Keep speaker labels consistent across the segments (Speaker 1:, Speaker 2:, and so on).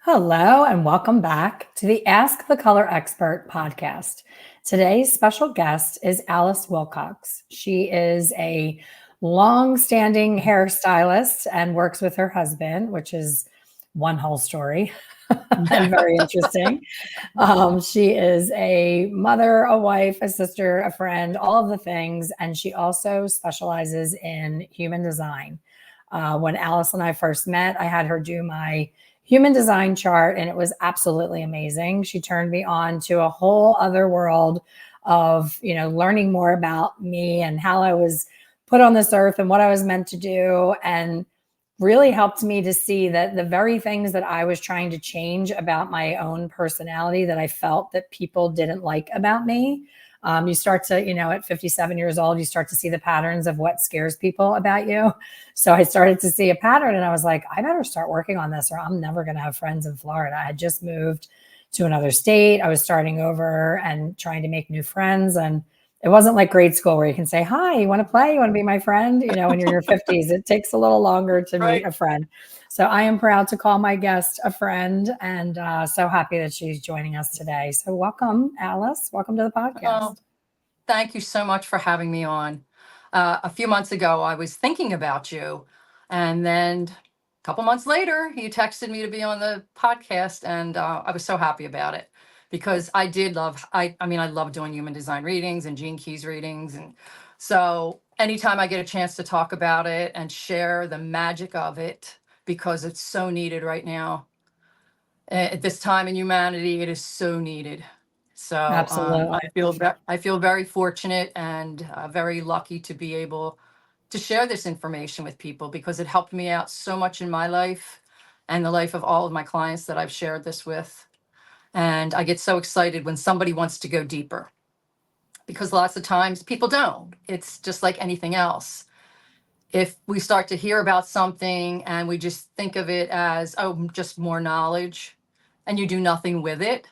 Speaker 1: Hello, and welcome back to the Ask the Color Expert podcast. Today's special guest is Alice Wilcox. She is a long-standing hairstylist and works with her husband, which is one whole story and very interesting. She is a mother, a wife, a sister, a friend, all of the things, and she also specializes in human design. When Alice and I first met, I had her do my human design chart, and it was absolutely amazing. She turned me on to a whole other world of, learning more about me and how I was put on this earth and what I was meant to do, and really helped me to see that the very things that I was trying to change about my own personality that I felt that people didn't like about me. You start to, at 57 years old, you start to see the patterns of what scares people about you. So I started to see a pattern and I was like, I better start working on this or I'm never going to have friends in Florida. I had just moved to another state. I was starting over and trying to make new friends. And it wasn't like grade school where you can say, hi, you want to play? You want to be my friend? When you're in your 50s, it takes a little longer to meet a friend. So I am proud to call my guest a friend and so happy that she's joining us today. So welcome, Alice. Welcome to the podcast.
Speaker 2: Oh, thank you so much for having me on. A few months ago, I was thinking about you. And then a couple months later, you texted me to be on the podcast. And I was so happy about it because I did love, I love doing human design readings and Gene Keys readings. And so anytime I get a chance to talk about it and share the magic of it, because it's so needed right now. At this time in humanity, it is so needed. So
Speaker 1: Absolutely.
Speaker 2: I feel very fortunate and very lucky to be able to share this information with people because it helped me out so much in my life and the life of all of my clients that I've shared this with. And I get so excited when somebody wants to go deeper because lots of times people don't. It's just like anything else. If we start to hear about something and we just think of it as, oh, just more knowledge, and you do nothing with it,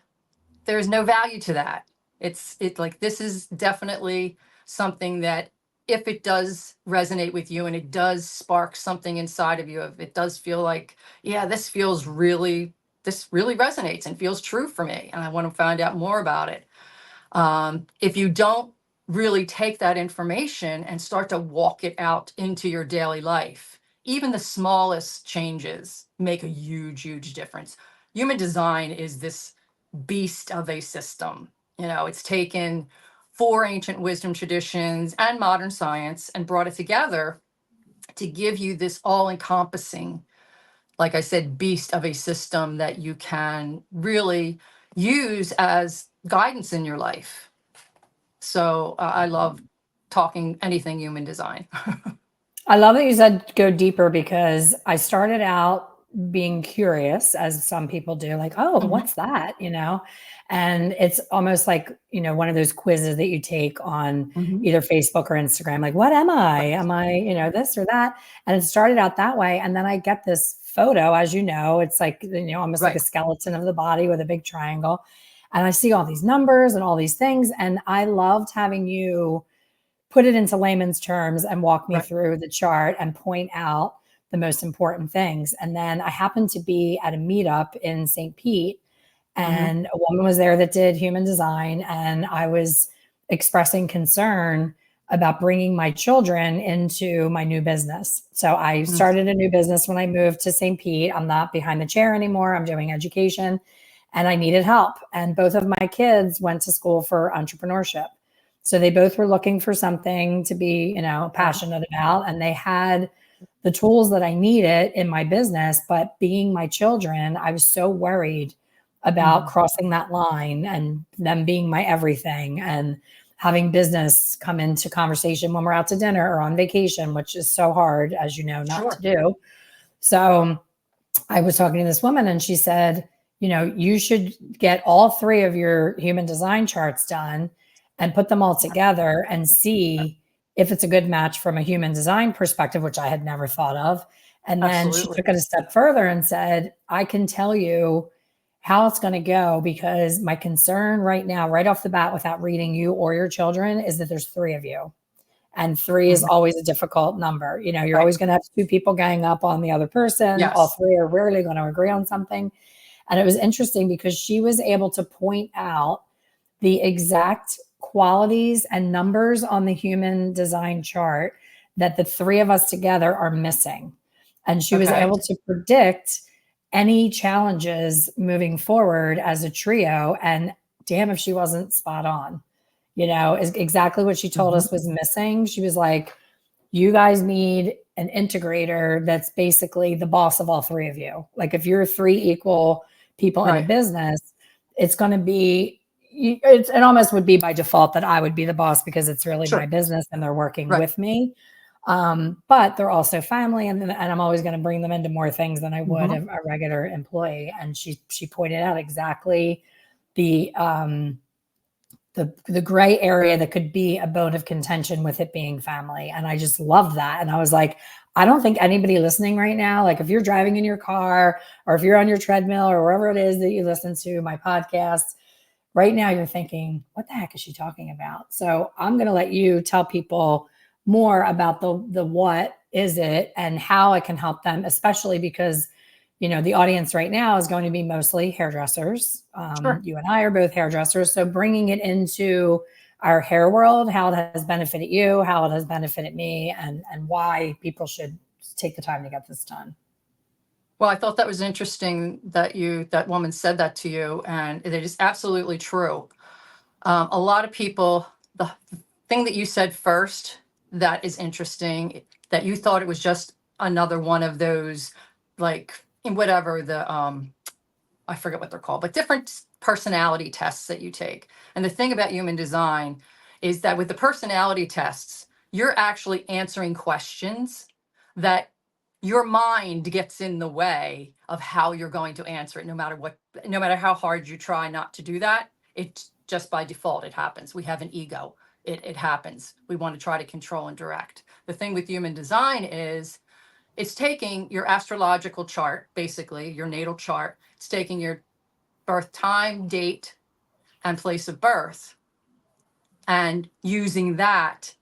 Speaker 2: there's no value to that. It's like this is definitely something that if it does resonate with you and it does spark something inside of you, if it does feel like, yeah, this really resonates and feels true for me, and I want to find out more about it. If you don't really take that information and start to walk it out into your daily life, even the smallest changes make a huge, huge difference. Human design is this beast of a system. It's taken four ancient wisdom traditions and modern science and brought it together to give you this all-encompassing, like I said, beast of a system that you can really use as guidance in your life. So I love talking anything human design.
Speaker 1: I love that you said go deeper because I started out being curious, as some people do, like, oh, what's that? And it's almost like, one of those quizzes that you take on either Facebook or Instagram, like, what am I? Am I, this or that? And it started out that way. And then I get this photo, as it's like, almost like a skeleton of the body with a big triangle. And I see all these numbers and all these things. And I loved having you put it into layman's terms and walk me through the chart and point out the most important things. And then I happened to be at a meetup in St. Pete, and a woman was there that did human design. And I was expressing concern about bringing my children into my new business. So I started a new business when I moved to St. Pete. I'm not behind the chair anymore. I'm doing education and I needed help. And both of my kids went to school for entrepreneurship. So they both were looking for something to be, passionate about, and they had the tools that I needed in my business. But being my children, I was so worried about crossing that line and them being my everything and having business come into conversation when we're out to dinner or on vacation, which is so hard, as you know, not to do. So I was talking to this woman and she said, you should get all three of your human design charts done and put them all together and see if it's a good match from a human design perspective, which I had never thought of. And then she took it a step further and said, I can tell you how it's going to go because my concern right now, right off the bat, without reading you or your children, is that there's three of you. And three is always a difficult number. You're always going to have two people gang up on the other person. All three are rarely going to agree on something. And it was interesting because she was able to point out the exact qualities and numbers on the human design chart that the three of us together are missing. And she was
Speaker 2: Okay.
Speaker 1: able to predict any challenges moving forward as a trio. And damn, if she wasn't spot on, is exactly what she told
Speaker 2: Mhm.
Speaker 1: us was missing. She was like, you guys need an integrator that's basically the boss of all three of you. Like if you're three equal people in a
Speaker 2: Right.
Speaker 1: business, it's going to be, it almost would be by default that I would be the boss because it's really my
Speaker 2: Sure.
Speaker 1: business and they're working
Speaker 2: Right.
Speaker 1: with me. But they're also family, and I'm always going to bring them into more things than I would
Speaker 2: Mhm.
Speaker 1: a regular employee. And she pointed out exactly the the gray area that could be a bone of contention with it being family. And I just love that. And I was like, I don't think anybody listening right now, like if you're driving in your car or if you're on your treadmill or wherever it is that you listen to my podcast, right now you're thinking, what the heck is she talking about? So I'm going to let you tell people more about the what is it and how it can help them, especially because the audience right now is going to be mostly hairdressers.
Speaker 2: Sure.
Speaker 1: You and I are both hairdressers, so bringing it into our hair world, how it has benefited you, how it has benefited me, and why people should take the time to get this done.
Speaker 2: Well, I thought that was interesting that that woman said that to you, and it is absolutely true. A lot of people, the thing that you said first that is interesting, that you thought it was just another one of those, like in whatever I forget what they're called, but different personality tests that you take. And the thing about human design is that with the personality tests, you're actually answering questions that your mind gets in the way of how you're going to answer it, no matter what, no matter how hard you try not to do that. It just by default, it happens. We have an ego. It happens. We want to try to control and direct. The thing with human design is it's taking your astrological chart, basically your natal chart. It's taking your birth time, date, and place of birth, and using that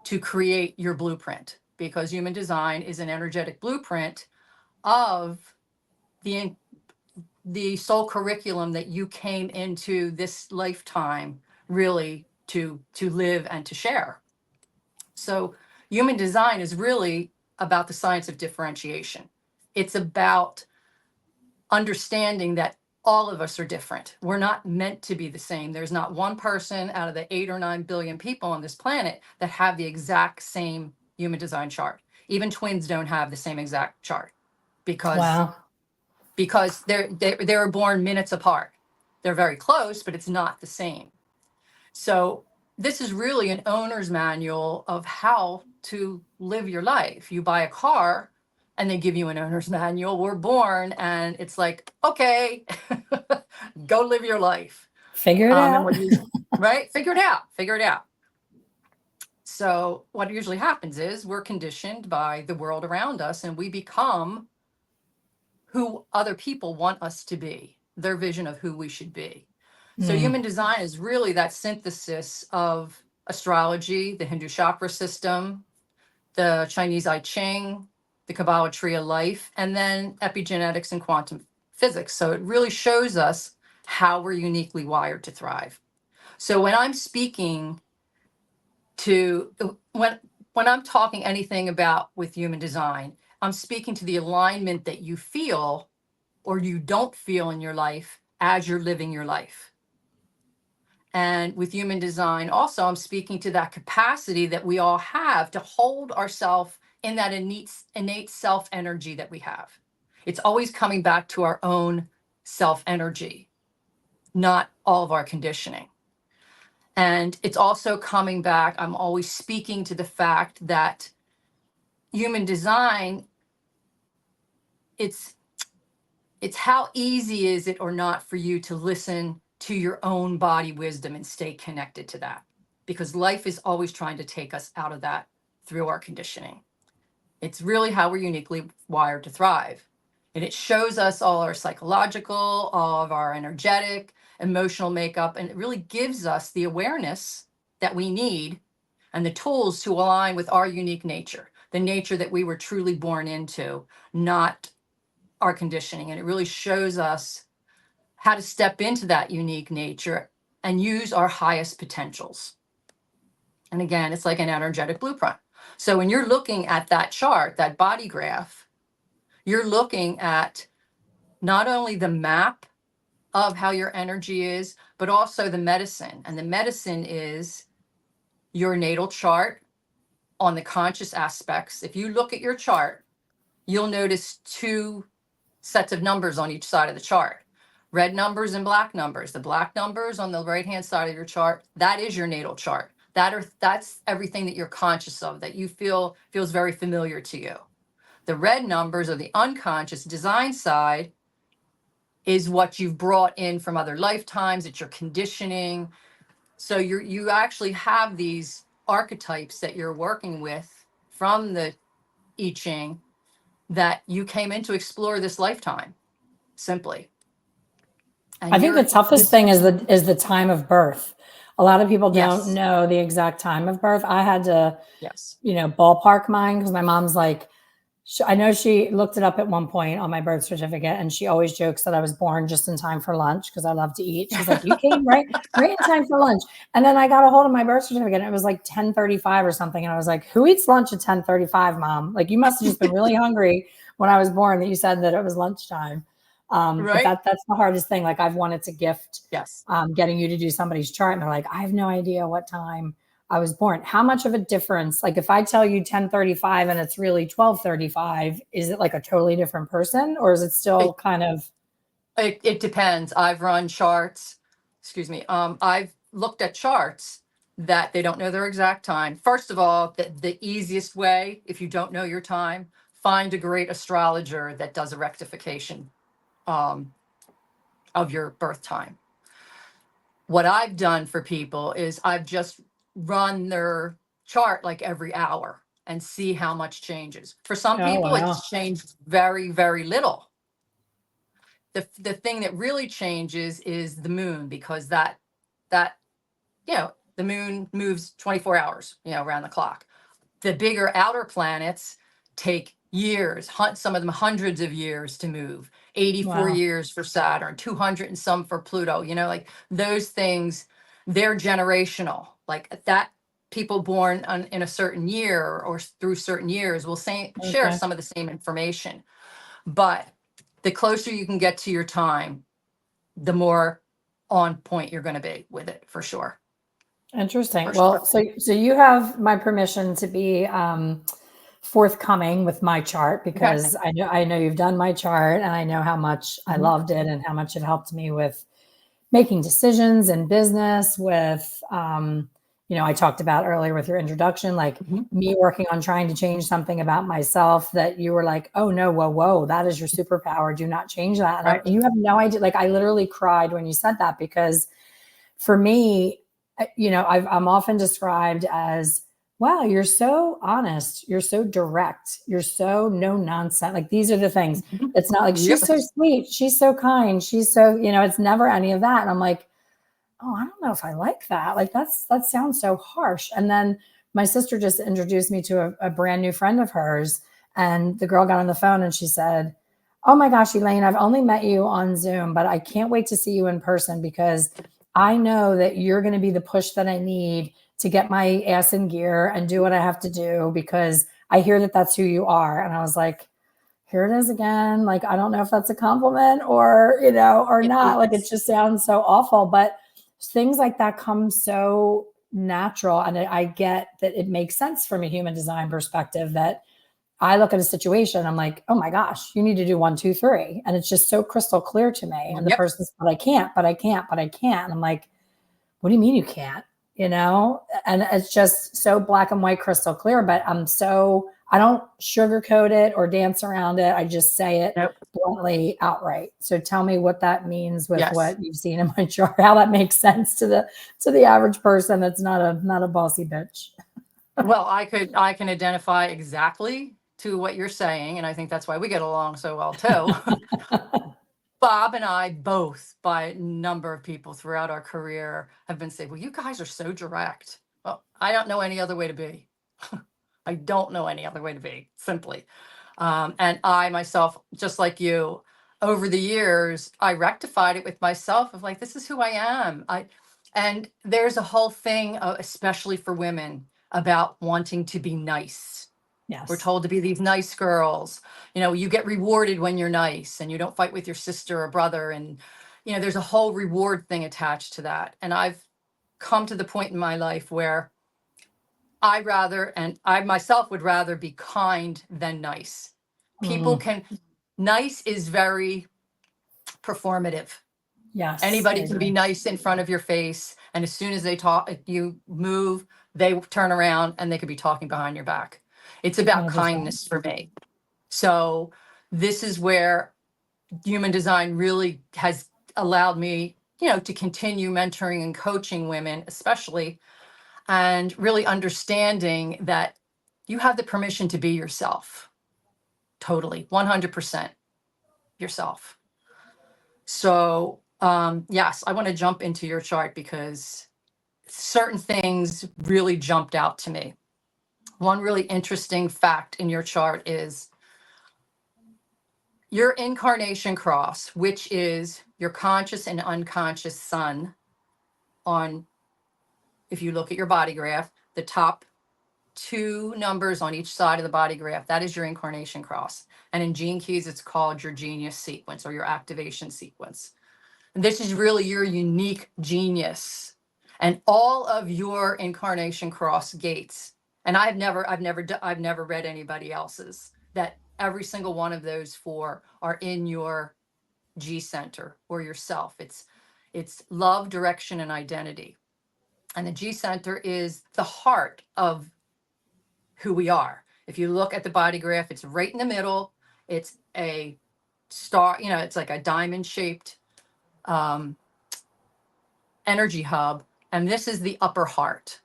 Speaker 2: to create your blueprint, because human design is an energetic blueprint of the the soul curriculum that you came into this lifetime really to live and to share. So human design is really about the science of differentiation. It's about understanding that all of us are different. We're not meant to be the same. There's not one person out of the 8 or 9 billion people on this planet that have the exact same human design chart. Even twins don't have the same exact chart because
Speaker 1: Wow.
Speaker 2: they were born minutes apart. They're very close, but it's not the same. So this is really an owner's manual of how to live your life. You buy a car and they give you an owner's manual. We're born and it's like, okay, go live your life.
Speaker 1: Figure it
Speaker 2: And
Speaker 1: out.
Speaker 2: what you, right? Figure it out, figure it out. So what usually happens is we're conditioned by the world around us and we become who other people want us to be, their vision of who we should be. So
Speaker 1: Mm,
Speaker 2: human design is really that synthesis of astrology, the Hindu chakra system, the Chinese I Ching, the Kabbalah tree of life, and then epigenetics and quantum physics. So it really shows us how we're uniquely wired to thrive. So when I'm speaking to when I'm talking anything about with human design, I'm speaking to the alignment that you feel or you don't feel in your life as you're living your life. And with human design, also, I'm speaking to that capacity that we all have to hold ourselves in that innate self energy that we have. It's always coming back to our own self energy, not all of our conditioning. And it's also coming back, I'm always speaking to the fact that human design, it's how easy is it or not for you to listen to your own body wisdom and stay connected to that, because life is always trying to take us out of that through our conditioning. It's really how we're uniquely wired to thrive, and it shows us all our psychological, all of our energetic, emotional makeup, and it really gives us the awareness that we need and the tools to align with our unique nature, the nature that we were truly born into, not our conditioning. And it really shows us how to step into that unique nature and use our highest potentials. And again, it's like an energetic blueprint. So when you're looking at that chart, that body graph, you're looking at not only the map of how your energy is, but also the medicine. And the medicine is your natal chart on the conscious aspects. If you look at your chart, you'll notice two sets of numbers on each side of the chart. Red numbers and black numbers. The black numbers on the right-hand side of your chart, that is your natal chart. That's everything that you're conscious of, that you feels very familiar to you. The red numbers, or the unconscious design side, is what you've brought in from other lifetimes. It's your conditioning. So you actually have these archetypes that you're working with from the I Ching that you came in to explore this lifetime, simply. And
Speaker 1: I think the toughest thing is the time of birth. A lot of people don't
Speaker 2: yes,
Speaker 1: know the exact time of birth. I had to,
Speaker 2: yes,
Speaker 1: ballpark mine because my mom's like, I know she looked it up at one point on my birth certificate, and she always jokes that I was born just in time for lunch because I love to eat. She's like, "You came right in time for lunch." And then I got a hold of my birth certificate, and it was like 10:35 or something, and I was like, "Who eats lunch at 10:35, Mom? Like, you must have just been really hungry when I was born that you said that it was lunchtime." But
Speaker 2: right?
Speaker 1: that's the hardest thing. Like, I've wanted to gift
Speaker 2: Yes.
Speaker 1: getting you to do somebody's chart, and they're like, "I have no idea what time I was born." How much of a difference? Like, if I tell you 10:35 and it's really 12:35, is it like a totally different person, or is it still
Speaker 2: It,
Speaker 1: kind of?
Speaker 2: it depends. I've run charts, excuse me. I've looked at charts that they don't know their exact time. First of all, the easiest way, if you don't know your time, find a great astrologer that does a rectification um, of your birth time. What I've done for people is I've just run their chart like every hour and see how much changes. For some
Speaker 1: Oh,
Speaker 2: people,
Speaker 1: wow.
Speaker 2: it's changed very, very little. The thing that really changes is the moon, because that the moon moves 24 hours around the clock. The bigger outer planets take years, some of them hundreds of years to move. 84
Speaker 1: Wow.
Speaker 2: years for Saturn, 200 and some for Pluto. Like those things, they're generational. Like that, people born in a certain year or through certain years will share
Speaker 1: Okay.
Speaker 2: some of the same information. But the closer you can get to your time, the more on point you're going to be with it, for sure.
Speaker 1: Interesting.
Speaker 2: For sure.
Speaker 1: Well, so you have my permission to be forthcoming with my chart,
Speaker 2: Okay.
Speaker 1: because I know you've done my chart, and I know how much I
Speaker 2: Mhm.
Speaker 1: loved it and how much it helped me with making decisions in business, with I talked about earlier with your introduction, like
Speaker 2: Mhm.
Speaker 1: me working on trying to change something about myself, that you were like, "Oh no, whoa, that is your superpower, do not change that." And
Speaker 2: Right.
Speaker 1: you have no idea, like I literally cried when you said that, because for me, I'm often described as, "Wow, you're so honest, you're so direct, you're so no nonsense." Like, these are the things.
Speaker 2: Mhm.
Speaker 1: It's not like,
Speaker 2: Yep.
Speaker 1: "She's so sweet, she's so kind, she's so," it's never any of that. And I'm like, "Oh, I don't know if I like that. Like, that sounds so harsh." And then my sister just introduced me to a brand new friend of hers, and the girl got on the phone and she said, "Oh my gosh, Elaine, I've only met you on Zoom, but I can't wait to see you in person, because I know that you're going to be the push that I need to get my ass in gear and do what I have to do, because I hear that that's who you are." And I was like, here it is again. Like, I don't know if that's a compliment or
Speaker 2: It
Speaker 1: not. Like, it
Speaker 2: is.
Speaker 1: just sounds so awful, but things like that come so natural. And I get that it makes sense from a human design perspective, that I look at a situation, I'm like, "Oh my gosh, you need to do one, two, three." And it's just so crystal clear to me. And the
Speaker 2: Yep.
Speaker 1: person's, "But I can't, but I can't, but I can't." And I'm like, "What do you mean you can't?" And it's just so black and white, crystal clear. But I don't sugarcoat it or dance around it. I just say it
Speaker 2: Nope.
Speaker 1: bluntly, outright. So tell me what that means with
Speaker 2: Yes.
Speaker 1: what you've seen in my chart, how that makes sense to the average person that's not a bossy bitch.
Speaker 2: Well, I can identify exactly to what you're saying, and I think that's why we get along so well too. Bob and I both, by a number of people throughout our career, have been saying, "Well, you guys are so direct." Well, I don't know any other way to be. I don't know any other way to be, simply. And I myself, just like you, over the years, I rectified it with myself of like, this is who I am. And there's a whole thing, especially for women, about wanting to be nice. We're
Speaker 1: Yes.
Speaker 2: told to be these nice girls. You know, you get rewarded when you're nice and you don't fight with your sister or brother. And, you know, there's a whole reward thing attached to that. And I've come to the point in my life where I myself would rather be kind than nice.
Speaker 1: Mm,
Speaker 2: Nice is very performative.
Speaker 1: yes, I
Speaker 2: Anybody can be
Speaker 1: agree.
Speaker 2: nice in front of your face. And as soon as they talk, you move, they turn around and they could be talking behind your back. It's about
Speaker 1: 100%.
Speaker 2: kindness for me. So this is where human design really has allowed me, you know, to continue mentoring and coaching women, especially, and really understanding that you have the permission to be yourself. Totally, 100% yourself. So, yes, I want to jump into your chart because certain things really jumped out to me. One really interesting fact in your chart is your incarnation cross, which is your conscious and unconscious sun on, if you look at your body graph, the top two numbers on each side of the body graph, that is your incarnation cross. And in Gene Keys, it's called your genius sequence or your activation sequence. And this is really your unique genius. And all of your incarnation cross gates, and I've never read anybody else's, that every single one of those four are in your G center or yourself. It's love, direction, and identity. And the G center is the heart of who we are. If you look at the body graph, it's right in the middle. It's a star, you know, it's like a diamond shaped um, energy hub. And this is the upper heart.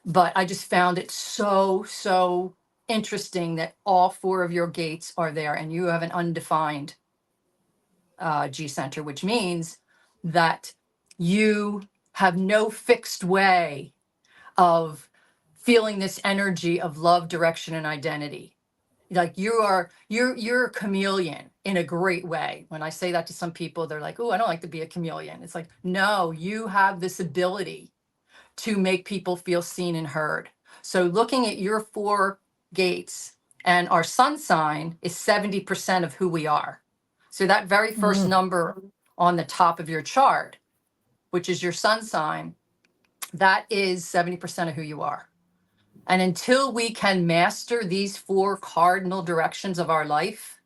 Speaker 2: But I just found it so interesting that all four of your gates are there and you have an undefined G center, which means that you have no fixed way of feeling this energy of love, direction, and identity. Like you're a chameleon in a great way. When I say that to some people, they're like, "Oh, I don't like to be a chameleon." It's like, no, you have this ability to make people feel seen and heard. So looking at your four gates, and our sun sign is 70% of who we are. So that very first
Speaker 1: Mm,
Speaker 2: number on the top of your chart, which is your sun sign, that is 70% of who you are. And until we can master these four cardinal directions of our life,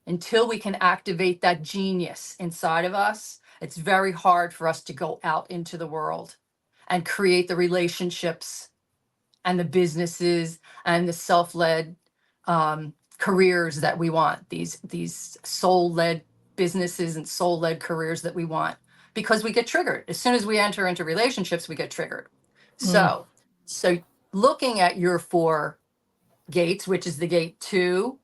Speaker 2: until we can activate that genius inside of us, it's very hard for us to go out into the world and create the relationships and the businesses and the self-led careers that we want, these soul-led businesses and soul-led careers that we want, because we get triggered. As soon as we enter into relationships, we get triggered.
Speaker 1: mm,
Speaker 2: So looking at your four gates, which is the gate 2,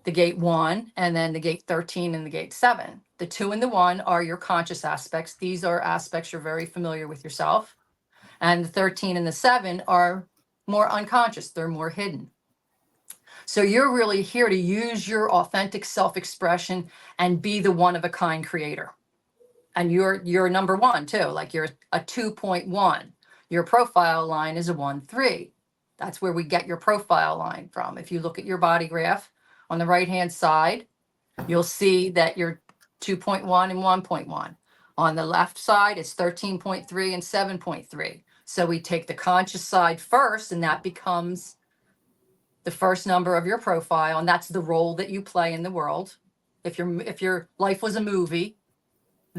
Speaker 2: the gate 1, and then the gate 13 and the gate 7. The 2 and the 1 are your conscious aspects. These are aspects you're very familiar with yourself. And the 13 and the 7 are more unconscious. They're more hidden. So you're really here to use your authentic self-expression and be the one of a kind creator. And you're number 1 too, like you're a 2.1. Your profile line is a 1-3. That's where we get your profile line from. If you look at your body graph on the right-hand side, you'll see that you're 2.1 and 1.1. On the left side, it's 13.3 and 7.3. So we take the conscious side first, and that becomes the first number of your profile, and that's the role that you play in the world. If your life was a movie,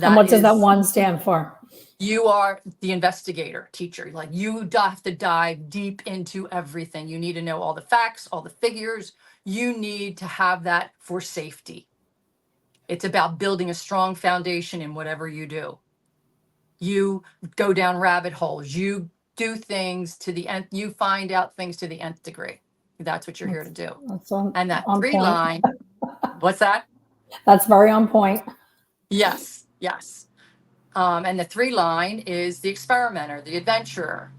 Speaker 1: and
Speaker 2: that
Speaker 1: what does that
Speaker 2: is,
Speaker 1: one stand for?
Speaker 2: you are the investigator, teacher. Like you have to dive deep into everything. You need to know all the facts, all the figures. You need to have that for safety. It's about building a strong foundation in whatever you do. You go down rabbit holes. You do things to the nth. You find out things to the nth degree. That's what you're here to do.
Speaker 1: That's
Speaker 2: And that
Speaker 1: on
Speaker 2: 3
Speaker 1: point.
Speaker 2: line, what's that?
Speaker 1: That's very on point.
Speaker 2: Yes, yes. And the 3 line is the experimenter, the adventurer.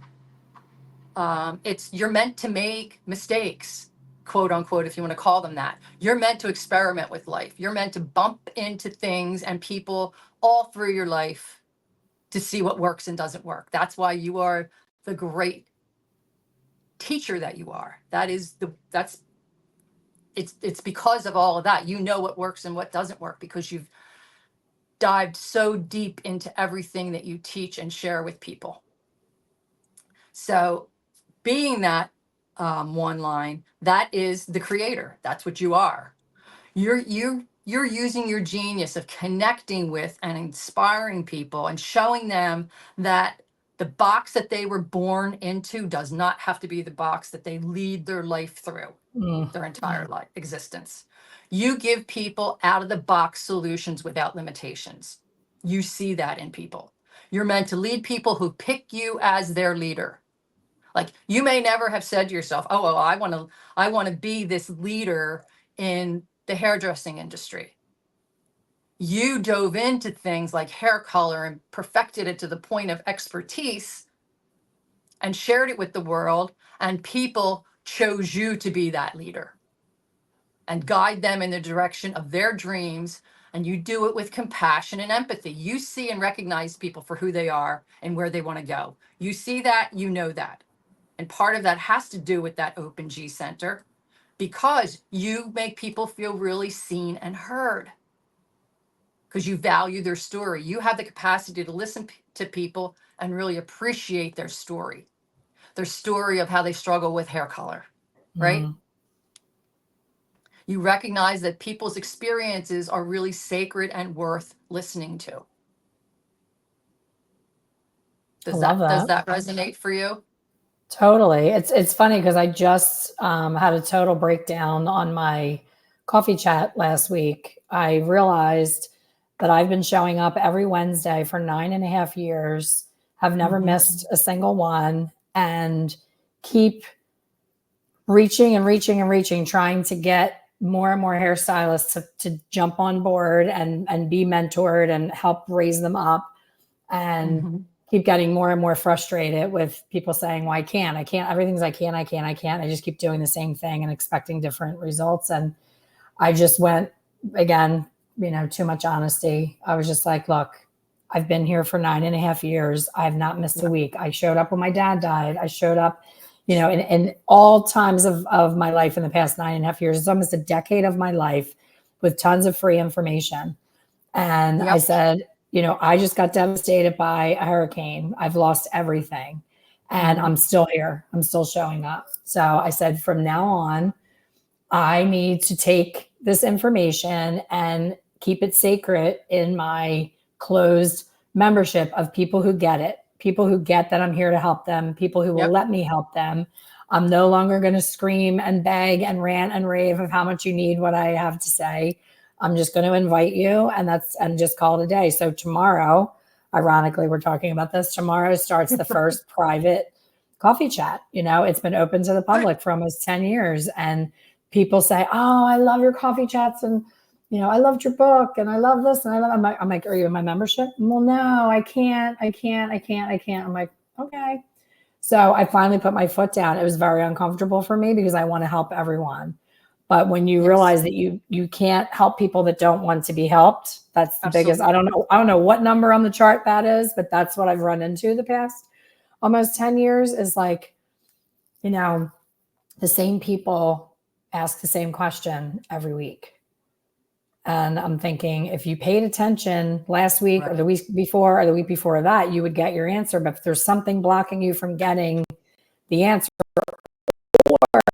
Speaker 2: It's you're meant to make mistakes. quote unquote, if you want to call them that. You're meant to experiment with life. You're meant to bump into things and people all through your life to see what works and doesn't work. That's why you are the great teacher that you are. It's because of all of that. You know what works and what doesn't work because you've dived so deep into everything that you teach and share with people. So being that one line, that is the creator. That's what you are. You're using your genius of connecting with and inspiring people and showing them that the box that they were born into does not have to be the box that they lead their life through their entire life existence. You give people out of the box solutions without limitations. You see that in people. You're meant to lead people who pick you as their leader. Like you may never have said to yourself, oh, I want to be this leader in the hairdressing industry. You dove into things like hair color and perfected it to the point of expertise and shared it with the world, and people chose you to be that leader and guide them in the direction of their dreams. And you do it with compassion and empathy. You see and recognize people for who they are and where they want to go. You see that, you know that. And part of that has to do with that Open G Center, because you make people feel really seen and heard, because you value their story. You have the capacity to listen to people and really appreciate their story of how they struggle with hair color, right? You recognize that people's experiences are really sacred and worth listening to. Does that resonate for you?
Speaker 1: Totally. It's funny because I just had a total breakdown on my coffee chat last week. I realized that I've been showing up every Wednesday for 9.5 years, have never missed a single one, and keep reaching and reaching and reaching, trying to get more and more hairstylists to jump on board and be mentored and help raise them up, and keep getting more and more frustrated with people saying, well, I can't, everything's I can't. I just keep doing the same thing and expecting different results. And I just went, again, too much honesty. I was just like, look, I've been here for 9.5 years. I've not missed a week. I showed up when my dad died. I showed up, in all times of my life in the past 9.5 years. It's almost a decade of my life with tons of free information. And I said, I just got devastated by a hurricane. I've lost everything. And I'm still here. I'm still showing up. So I said, from now on, I need to take this information and keep it sacred in my closed membership of people who get it, people who get that I'm here to help them, people who will let me help them. I'm no longer going to scream and beg and rant and rave of how much you need what I have to say. I'm just going to invite you and just call it a day. So tomorrow, ironically, we're talking about this. Tomorrow starts the first private coffee chat. It's been open to the public for almost 10 years. And people say, oh, I love your coffee chats. And, I loved your book and I love this. And I'm like, are you in my membership? Well, no, I can't. I'm like, okay. So I finally put my foot down. It was very uncomfortable for me because I want to help everyone. But when you realize that you can't help people that don't want to be helped, that's the biggest. I don't know what number on the chart that is, but that's what I've run into the past almost 10 years is like, the same people ask the same question every week. And I'm thinking, if you paid attention last week or the week before or the week before that, you would get your answer. But if there's something blocking you from getting the answer,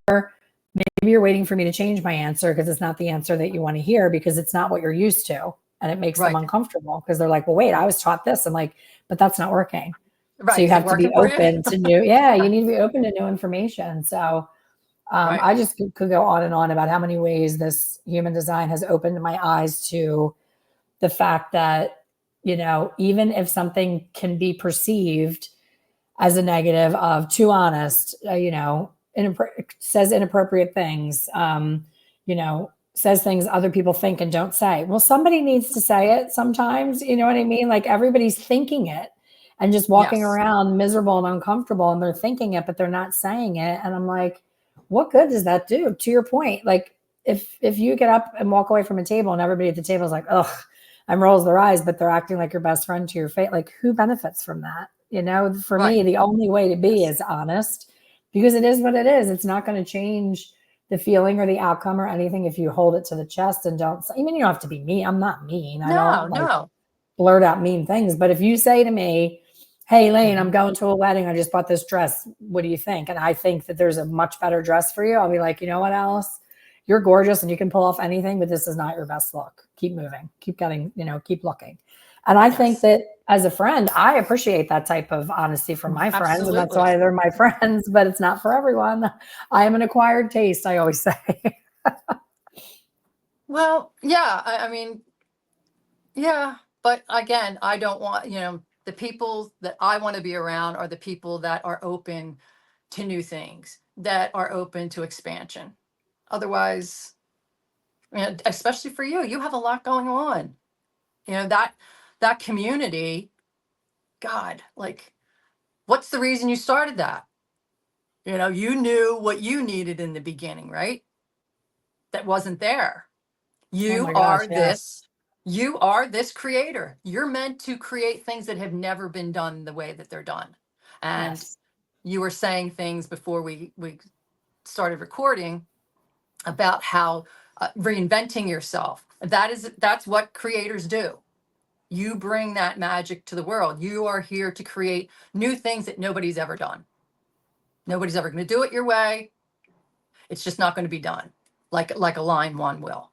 Speaker 1: or maybe you're waiting for me to change my answer because it's not the answer that you want to hear because it's not what you're used to. And it makes them uncomfortable because they're like, well, wait, I was taught this. I'm like, but that's not working.
Speaker 2: Right.
Speaker 1: So you have to be open to new. Yeah, you need to be open to new information. So I just could go on and on about how many ways this human design has opened my eyes to the fact that, even if something can be perceived as a negative of too honest, says inappropriate things, says things other people think and don't say. Well, somebody needs to say it sometimes, you know what I mean? Like everybody's thinking it and just walking around miserable and uncomfortable and they're thinking it, but they're not saying it. And I'm like, what good does that do? To your point, like if you get up and walk away from a table and everybody at the table is like, ugh, and rolls their eyes, but they're acting like your best friend to your face, like who benefits from that? You know, for
Speaker 2: Right.
Speaker 1: me, the only way to be
Speaker 2: Yes.
Speaker 1: is honest, because it is what it is. It's not going to change the feeling or the outcome or anything if you hold it to the chest and don't. I mean, you don't have to be mean. I'm not mean. I
Speaker 2: No,
Speaker 1: don't like
Speaker 2: no.
Speaker 1: blurt out mean things. But if you say to me, hey, Lane, I'm
Speaker 2: Mhm.
Speaker 1: going to a wedding. I just bought this dress. What do you think? And I think that there's a much better dress for you. I'll be like, you know what, Alice? You're gorgeous and you can pull off anything, but this is not your best look. Keep moving, keep getting, keep looking. And I think
Speaker 2: Yes.
Speaker 1: that as a friend, I appreciate that type of honesty from my friends. And that's
Speaker 2: Absolutely.
Speaker 1: why they're my friends, but it's not for everyone. I am an acquired taste, I always say.
Speaker 2: Well, yeah, I mean, yeah, but again, I don't want, the people that I want to be around are the people that are open to new things, that are open to expansion. Otherwise, especially for you, you have a lot going on. That community, God, like, what's the reason you started that? You knew what you needed in the beginning, right? That wasn't there.
Speaker 1: Oh
Speaker 2: You
Speaker 1: my gosh,
Speaker 2: are
Speaker 1: yes.
Speaker 2: this, you are this creator. You're meant to create things that have never been done the way that they're done. And
Speaker 1: Yes.
Speaker 2: you were saying things before we started recording about how reinventing yourself. That's what creators do. You bring that magic to the world. You are here to create new things that nobody's ever done. Nobody's ever going to do it your way. It's just not going to be done like a line one will,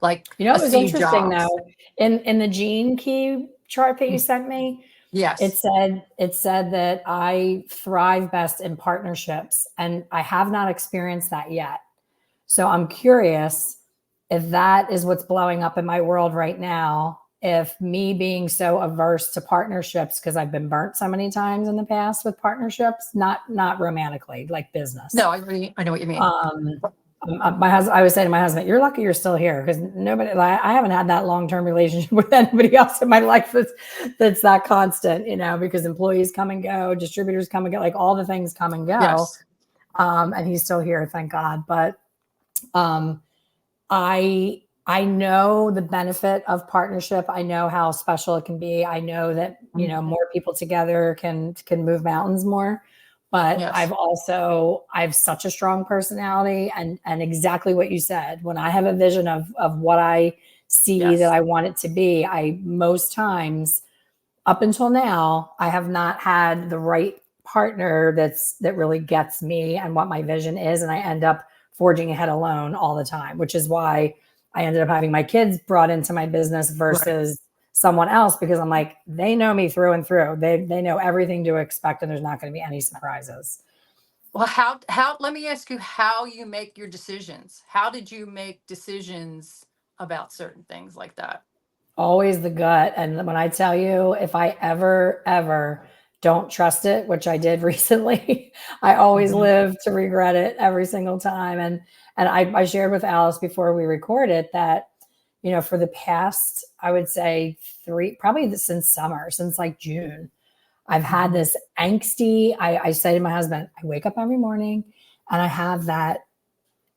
Speaker 2: like
Speaker 1: You know,
Speaker 2: a
Speaker 1: it was
Speaker 2: Steve
Speaker 1: interesting
Speaker 2: Jobs.
Speaker 1: though, in the gene key chart that you sent me,
Speaker 2: Yes.
Speaker 1: it said that I thrive best in partnerships, and I have not experienced that yet. So I'm curious if that is what's blowing up in my world right now. If me being so averse to partnerships because I've been burnt so many times in the past with partnerships, not romantically, like business.
Speaker 2: No, I know what you mean.
Speaker 1: Um, my husband, I was saying to my husband, "You're lucky you're still here because nobody. Like, I haven't had that long-term relationship with anybody else in my life that's that constant. Because employees come and go, distributors come and go, like all the things come and go.
Speaker 2: Yes.
Speaker 1: And he's still here, thank God. But um, I know the benefit of partnership. I know how special it can be. I know that
Speaker 2: Mhm.
Speaker 1: more people together can move mountains more. But
Speaker 2: Yes.
Speaker 1: I have such a strong personality, and exactly what you said. When I have a vision of what I see that
Speaker 2: Yes.
Speaker 1: I want it to be, I most times up until now I have not had the right partner that really gets me and what my vision is, and I end up forging ahead alone all the time, which is why I ended up having my kids brought into my business
Speaker 2: Right.
Speaker 1: versus someone else, because I'm like, they know me through and through. They know everything to expect, and there's not going to be any surprises.
Speaker 2: Well, how let me ask you how you make your decisions. How did you make decisions about certain things like that?
Speaker 1: Always the gut. And when I tell you, if I ever don't trust it, which I did recently, I always
Speaker 2: Hmm.
Speaker 1: live to regret it every single time. And I shared with Alice before we recorded that, for the past, I would say probably since summer, since like June, I've had
Speaker 2: Hmm.
Speaker 1: this angsty. I say to my husband, I wake up every morning and I have that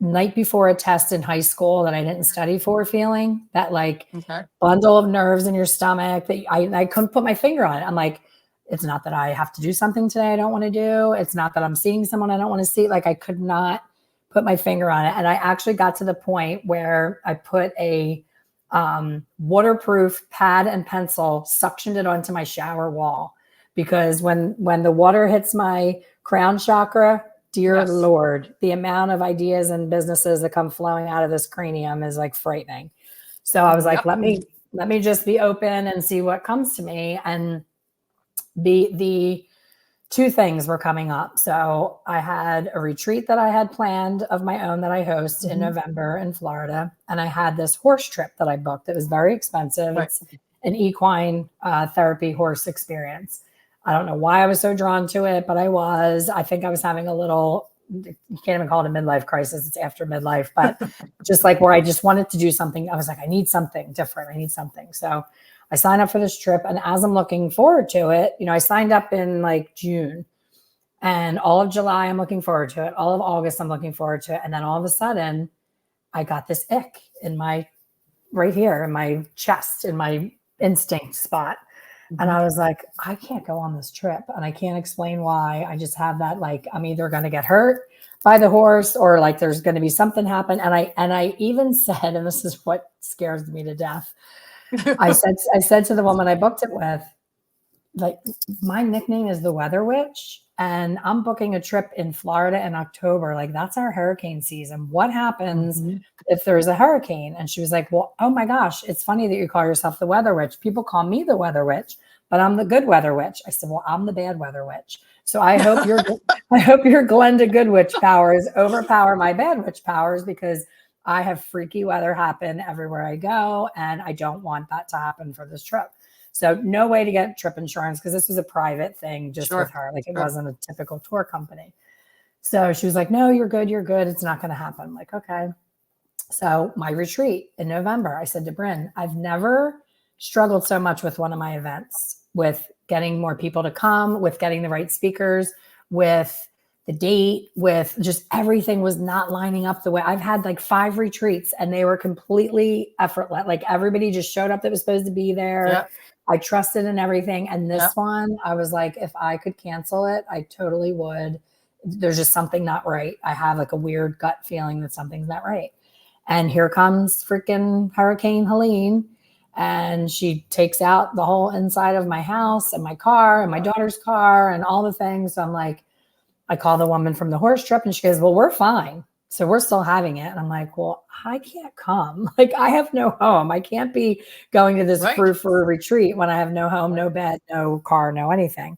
Speaker 1: night before a test in high school that I didn't study for feeling, that like
Speaker 2: Okay.
Speaker 1: bundle of nerves in your stomach that I couldn't put my finger on it. I'm like, it's not that I have to do something today I don't want to do. It's not that I'm seeing someone I don't want to see. Like I could not put my finger on it. And I actually got to the point where I put a waterproof pad and pencil, suctioned it onto my shower wall, because when the water hits my crown chakra, dear
Speaker 2: Yes.
Speaker 1: Lord, the amount of ideas and businesses that come flowing out of this cranium is like frightening. So I was like,
Speaker 2: Yep.
Speaker 1: let me just be open and see what comes to me. And the two things were coming up. So I had a retreat that I had planned of my own that I host in
Speaker 2: Hmm.
Speaker 1: November in Florida. And I had this horse trip that I booked that was very expensive.
Speaker 2: Right.
Speaker 1: It's an equine therapy horse experience. I don't know why I was so drawn to it, but I was. I think I was having a little, you can't even call it a midlife crisis. It's after midlife, but just like where I just wanted to do something. I was like, I need something different. I need something. So I signed up for this trip. And as I'm looking forward to it, I signed up in like June. And all of July, I'm looking forward to it. All of August, I'm looking forward to it. And then all of a sudden, I got this ick in my right here in my chest, in my instinct spot. And I was like, I can't go on this trip. And I can't explain why. I just have that, like, I'm either going to get hurt by the horse or like there's going to be something happen. And I even said, and this is what scares me to death. I said to the woman I booked it with, like, my nickname is the Weather Witch, and I'm booking a trip in Florida in October. Like, that's our hurricane season. What happens if there's a hurricane? And she was like, well, oh my gosh, it's funny that you call yourself the Weather Witch. People call me the Weather Witch, but I'm the good weather witch. I said, well, I'm the bad weather witch. So I hope your Glenda Good Witch powers overpower my bad witch powers, because I have freaky weather happen everywhere I go, and I don't want that to happen for this trip. So no way to get trip insurance, because this was a private thing just with her. Like, it wasn't a typical tour company. So she was like, no, you're good. You're good. It's not going to happen. I'm like, okay. So my retreat in November, I said to Bryn, I've never struggled so much with one of my events, with getting more people to come, with getting the right speakers, with the date, with just everything was not lining up the way. I've had like 5 retreats and they were completely effortless. Like, everybody just showed up that was supposed to be there.
Speaker 2: Yep.
Speaker 1: I trusted in everything. And this one, I was like, if I could cancel it, I totally would. There's just something not right. I have like a weird gut feeling that something's not right. And here comes freaking Hurricane Helene. And she takes out the whole inside of my house and my car and my daughter's car and all the things. So I'm like, I call the woman from the horse trip and she goes, well, we're fine. So we're still having it. And I'm like, well, I can't come. Like, I have no home. I can't be going to this frou-frou retreat when I have no home, no bed, no car, no anything.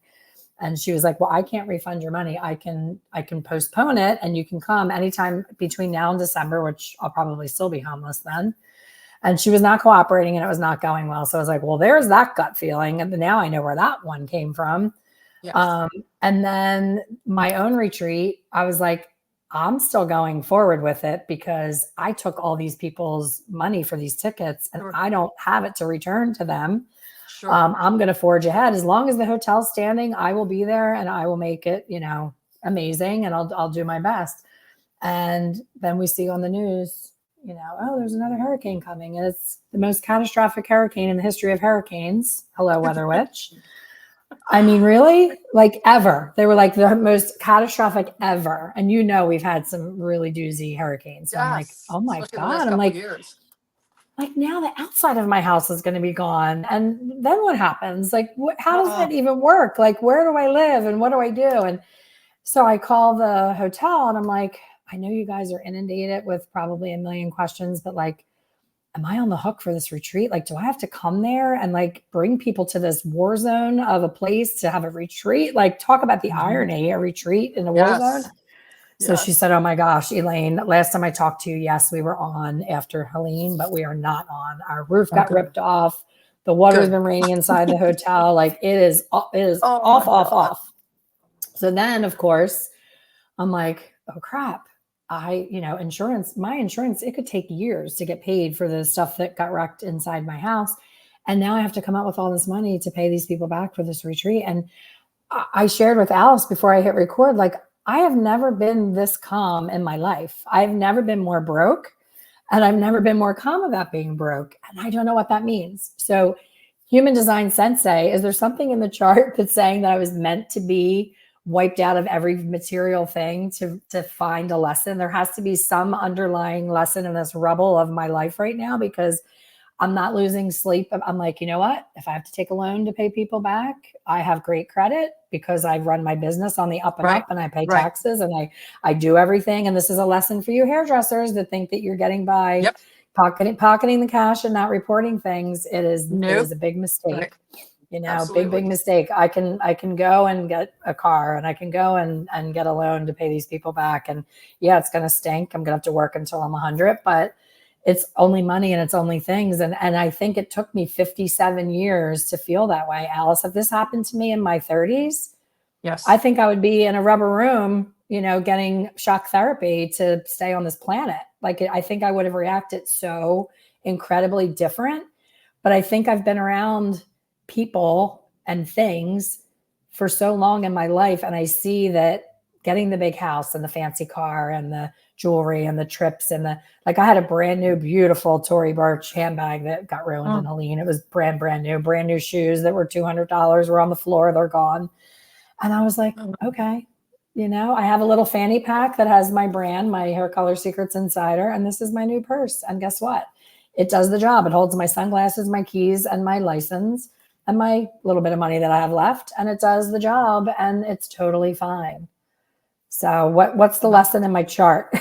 Speaker 1: And she was like, well, I can't refund your money. I can postpone it, and you can come anytime between now and December, which I'll probably still be homeless then. And she was not cooperating, and it was not going well. So I was like, well, there's that gut feeling. And now I know where that one came from. Yes. And then my own retreat, I was like, I'm still going forward with it because I took all these people's money for these tickets and I don't have it to return to them. I'm going to forge ahead. As long as the hotel's standing, I will be there and I will make it, amazing. And I'll do my best. And then we see on the news, oh, there's another hurricane coming. And it's the most catastrophic hurricane in the history of hurricanes. Hello, Weather Witch. I mean, really? Like, ever. They were like the most catastrophic ever. And we've had some really doozy hurricanes. So I'm like, oh my God. I'm like, now the outside of my house is going to be gone. And then what happens? Like, how does that even work? Like, where do I live and what do I do? And so I call the hotel and I'm like, I know you guys are inundated with probably a million questions, but like, am I on the hook for this retreat? Like, do I have to come there and like bring people to this war zone of a place to have a retreat? Like, talk about the irony, a retreat in a war zone. So she said, oh my gosh, Elaine, last time I talked to you, yes, we were on after Helene, but we are not on. Our roof got ripped off. The water's been raining inside the hotel. Like, it is off. So then, of course, I'm like, oh crap. Insurance, my insurance, it could take years to get paid for the stuff that got wrecked inside my house. And now I have to come up with all this money to pay these people back for this retreat. And I shared with Alice before I hit record, like, I have never been this calm in my life. I've never been more broke, and I've never been more calm about being broke. And I don't know what that means. So Human Design Sensei, is there something in the chart that's saying that I was meant to be wiped out of every material thing to find a lesson? There has to be some underlying lesson in this rubble of my life right now, because I'm not losing sleep. I'm like, you know what? If I have to take a loan to pay people back, I have great credit because I run my business on the up and up, and I pay taxes and I do everything. And this is a lesson for you hairdressers that think that you're getting by pocketing the cash and not reporting things. It is a big mistake. Big mistake. I can go and get a car, and I can go and get a loan to pay these people back. And yeah, it's going to stink. I'm going to have to work until I'm 100, but it's only money and it's only things. And I think it took me 57 years to feel that way. Alice, if this happened to me in my 30s, yes, I think I would be in a rubber room, getting shock therapy to stay on this planet. Like, I think I would have reacted so incredibly different. But I think I've been around people and things for so long in my life, and I see that getting the big house and the fancy car and the jewelry and the trips and the like, I had a brand new beautiful Tory Burch handbag that got ruined in
Speaker 2: Mm.
Speaker 1: Helene. It was brand new shoes that were $200 were on the floor, they're gone. And I was like, okay, I have a little fanny pack that has my brand, my Hair Color Secrets Insider, and this is my new purse. And guess what? It does the job. It holds my sunglasses, my keys, and my license, and my little bit of money that I have left, and it does the job, and it's totally fine. So what's the lesson in my chart?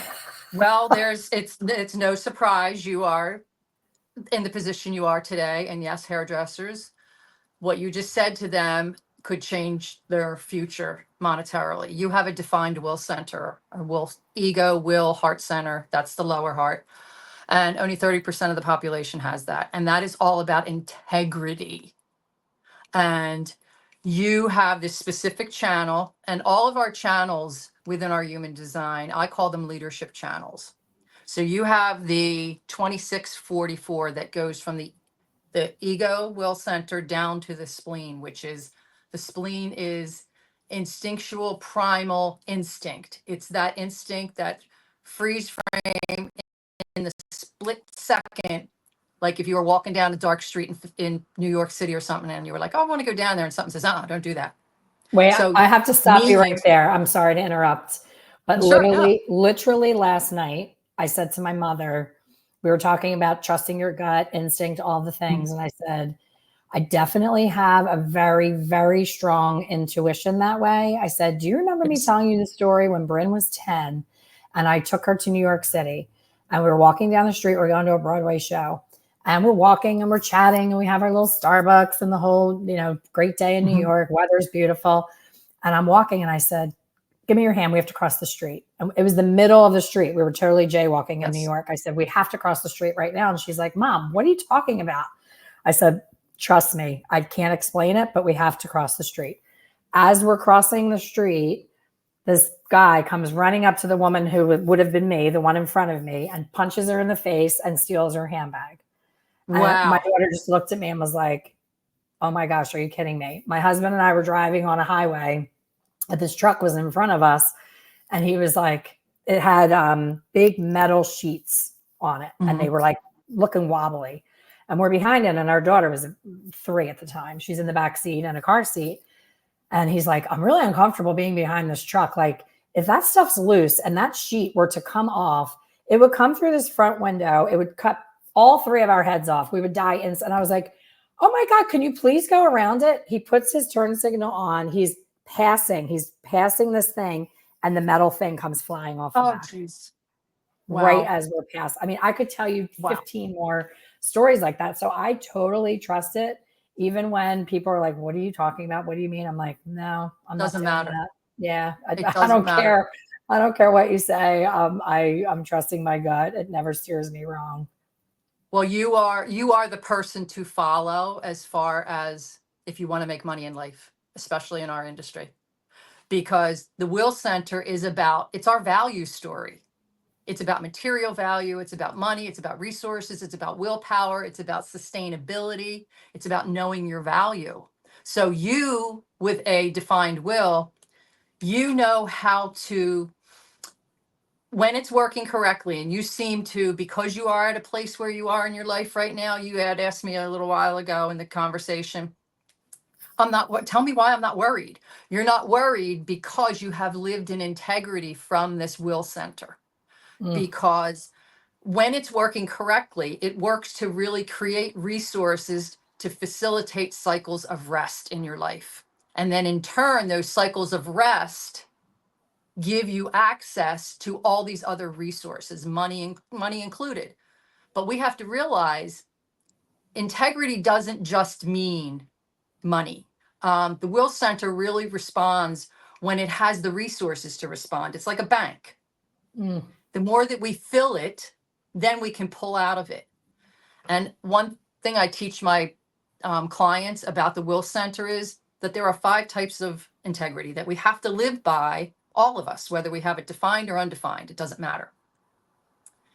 Speaker 2: Well, it's no surprise you are in the position you are today. And yes, hairdressers, what you just said to them could change their future monetarily. You have a defined will center, or will, ego, will, heart center. That's the lower heart. And only 30% of the population has that. And that is all about integrity. And you have this specific channel, and all of our channels within our human design, I call them leadership channels. So you have the 2644 that goes from the ego will center down to the spleen, which is, the spleen is instinctual primal instinct. It's that instinct that freeze frame in the split second. Like if you were walking down a dark street in New York City or something, and you were like, oh, I want to go down there, and something says, don't do that.
Speaker 1: Wait,
Speaker 2: So
Speaker 1: I have to stop you right
Speaker 2: meaning,
Speaker 1: there. I'm sorry to interrupt. But
Speaker 2: sure, no.
Speaker 1: literally last night, I said to my mother, we were talking about trusting your gut, instinct, all the things. And I said, I definitely have a very, very strong intuition that way. I said, do you remember me
Speaker 2: It's,
Speaker 1: telling you the story when Bryn was 10 and I took her to New York City and we were walking down the street, we're going to a Broadway show and we're walking and we're chatting and we have our little Starbucks and the whole, great day in New York, weather's beautiful. And I'm walking and I said, give me your hand. We have to cross the street. And it was the middle of the street. We were totally jaywalking in New
Speaker 2: yes.
Speaker 1: York. I said, we have to cross the street right now. And she's like, Mom, what are you talking about? I said, trust me, I can't explain it, but we have to cross the street. As we're crossing the street, this guy comes running up to the woman who would have been me, the one in front of me, and punches her in the face and steals her handbag. And my
Speaker 2: Wow.
Speaker 1: daughter just looked at me and was like, oh my gosh, are you kidding me? My husband and I were driving on a highway, and this truck was in front of us, and he was like, it had big metal sheets on it, and they were like looking wobbly. And we're behind it, and our daughter was 3 at the time. She's in the back seat in a car seat. And he's like, I'm really uncomfortable being behind this truck. Like, if that stuff's loose and that sheet were to come off, it would come through this front window. It would cut all 3 of our heads off. We would die. And I was like, oh my God, can you please go around it? He puts his turn signal on. He's passing this thing, and the metal thing comes flying off the
Speaker 2: Oh,
Speaker 1: back
Speaker 2: geez.
Speaker 1: right
Speaker 2: Wow.
Speaker 1: as we're past. I mean, I could tell you
Speaker 2: Wow.
Speaker 1: 15 more stories like that. So I totally trust it. Even when people are like, what are you talking about? What do you mean? I'm like, no, I'm not
Speaker 2: Doesn't
Speaker 1: doing
Speaker 2: matter.
Speaker 1: that. Yeah.
Speaker 2: It
Speaker 1: I
Speaker 2: doesn't
Speaker 1: don't
Speaker 2: matter.
Speaker 1: care. I don't care what you say. I'm trusting my gut. It never steers me wrong.
Speaker 2: Well, you are the person to follow as far as if you want to make money in life, especially in our industry, because the will center it's our value story. It's about material value. It's about money. It's about resources. It's about willpower. It's about sustainability. It's about knowing your value. So you, with a defined will, you know how to, when it's working correctly, and you seem to, because you are at a place where you are in your life right now. You had asked me a little while ago in the conversation, tell me why I'm not worried. You're not worried because you have lived in integrity from this will center.
Speaker 1: Mm,
Speaker 2: Because when it's working correctly, it works to really create resources to facilitate cycles of rest in your life. And then in turn, those cycles of rest give you access to all these other resources, money included. But we have to realize integrity doesn't just mean money. The will center really responds when it has the resources to respond. It's like a bank.
Speaker 1: mm.
Speaker 2: The more that we fill it, then we can pull out of it. And one thing I teach my clients about the will center is that there are 5 types of integrity that we have to live by, all of us, whether we have it defined or undefined, it doesn't matter.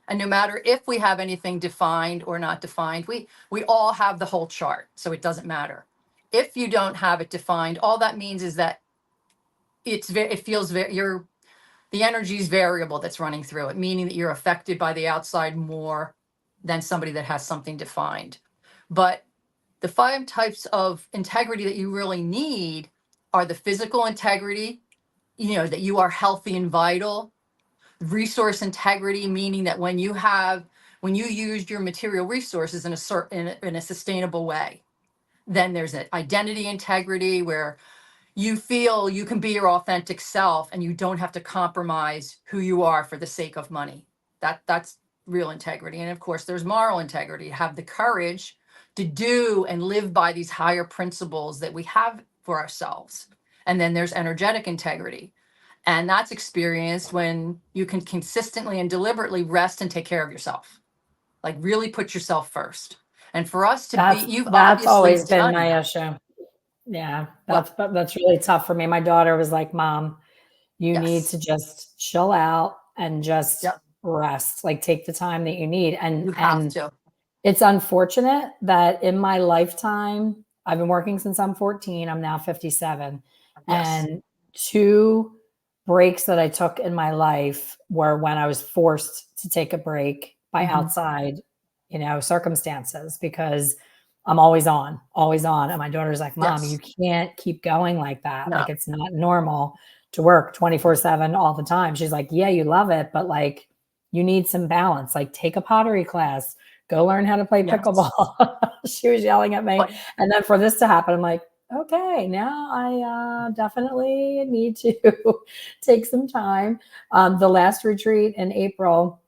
Speaker 2: And no matter if we have anything defined or not defined, we all have the whole chart, so it doesn't matter. If you don't have it defined, all that means is that it feels very, the energy is variable that's running through it, meaning that you're affected by the outside more than somebody that has something defined. But the 5 types of integrity that you really need are the physical integrity, that you are healthy and vital. Resource integrity, meaning that when you use your material resources in a sustainable way. Then there's an identity integrity, where you feel you can be your authentic self and you don't have to compromise who you are for the sake of money. That's real integrity. And of course, there's moral integrity. Have the courage to do and live by these higher principles that we have for ourselves. And then there's energetic integrity. And that's experienced when you can consistently and deliberately rest and take care of yourself. Like, really put yourself first. And for us to be, you've
Speaker 1: That's
Speaker 2: obviously
Speaker 1: always been
Speaker 2: done
Speaker 1: my
Speaker 2: that.
Speaker 1: issue. Yeah,
Speaker 2: Well,
Speaker 1: that's really tough for me. My daughter was like, "Mom, you need
Speaker 2: yes.
Speaker 1: to just chill out and just
Speaker 2: Yep.
Speaker 1: rest. Like take the time that you need."
Speaker 2: You have
Speaker 1: And
Speaker 2: to.
Speaker 1: it's unfortunate that in my lifetime, I've been working since I'm 14, I'm now 57,
Speaker 2: Yes.
Speaker 1: and 2 breaks that I took in my life were when I was forced to take a break by
Speaker 2: Hmm.
Speaker 1: outside, circumstances because I'm always on. And my daughter's like, "Mom, you
Speaker 2: Yes.
Speaker 1: can't keep going like that. Like
Speaker 2: No.
Speaker 1: it's not normal to work 24/7 all the time." She's like, "Yeah, you love it, but like you need some balance. Like take a pottery class, go learn how to play
Speaker 2: Yes.
Speaker 1: pickleball." She was yelling at me.
Speaker 2: But
Speaker 1: And then for this to happen, I'm like, okay, now I definitely need to take some time. The last retreat in April,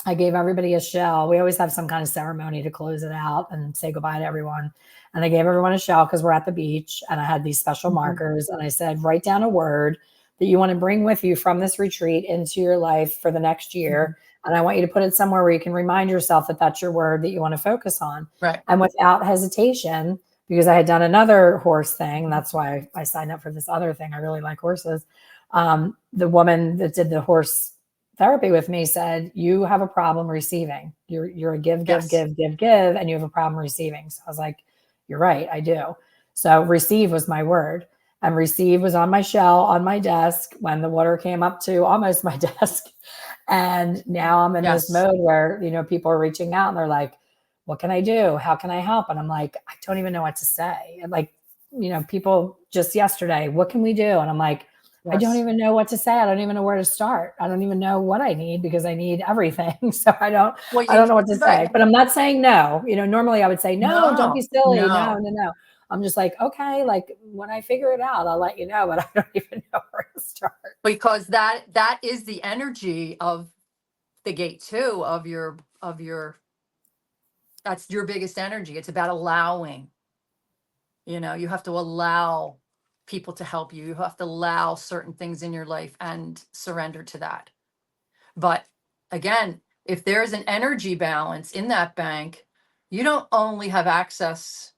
Speaker 1: I gave everybody a shell. We always have some kind of ceremony to close it out and say goodbye to everyone. And I gave everyone a shell because we're at the beach and I had these special
Speaker 2: mhm,
Speaker 1: markers. And I said, write down a word that you want to bring with you from this retreat into your life for the next
Speaker 2: mhm,
Speaker 1: year. And I want you to put it somewhere where you can remind yourself that that's your word that you want to focus on.
Speaker 2: right.
Speaker 1: And without hesitation, because I had done another horse thing, and
Speaker 2: Mhm.
Speaker 1: that's why I signed up for this other thing. I really like horses. The woman that did the horse therapy with me said, "You have a problem receiving. You're a give, give,
Speaker 2: Yes.
Speaker 1: give, give, give, and you have a problem receiving." So I was like, "You're right, I do." So receive was my word. And receive was on my shell on my desk when the water came up to almost my desk. And now I'm in this
Speaker 2: Yes.
Speaker 1: mode where, people are reaching out and they're like, "What can I do? How can I help?" And I'm like, I don't even know what to say. And like, people just yesterday, "What can we do?" And I'm like, I don't
Speaker 2: Yes.
Speaker 1: even know what to say. I don't even know where to start. I don't even know what I need because I need everything. So
Speaker 2: Well,
Speaker 1: I don't know what to say.
Speaker 2: right.
Speaker 1: But I'm not saying no. Normally I would say, no, don't be
Speaker 2: No,
Speaker 1: silly. No,
Speaker 2: no.
Speaker 1: no, no. I'm just like, okay, like when I figure it out, I'll let you know, but I don't even know where to start.
Speaker 2: Because that is the energy of the gate too, of your that's your biggest energy. It's about allowing. You have to allow people to help you. You have to allow certain things in your life and surrender to that. But again, if there's an energy balance in that bank, you don't only have access